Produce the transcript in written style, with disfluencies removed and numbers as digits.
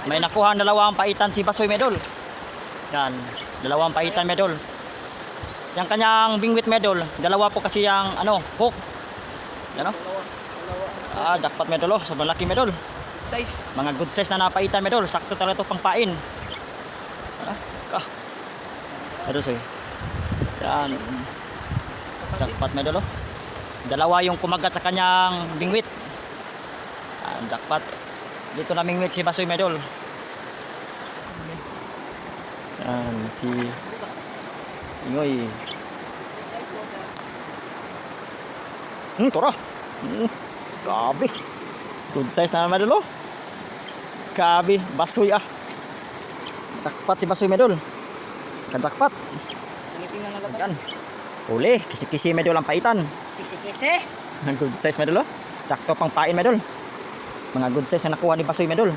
May nakuha ang dalawang paitan si Basoy Medol. Yan, dalawang paitan Medol. Yang kanyang bingwit Medol, dalawa po kasi yung hook. Yan o. Jackpot Medol so malaki Medol. Size. Mga good size na napaitan Medol, sakto talaga ito pang pain. Medol soy. Yan. Jackpot Medol Dalawa yung kumagat sa kanyang bingwit. Jackpot. Dito na bingwit si Basoy Medol. Yan si Ingoy. Tara. Grabe. Good size na Medol Grabe, Basoy Jackpot si Basoy Medol. Jackpot. Yan. Uli, kisi-kisi Medol ang paitan. Kisi-kisi. Good size Medol Sakto pang pain Medol. Mga good size na nakuha ni Basoy Medol.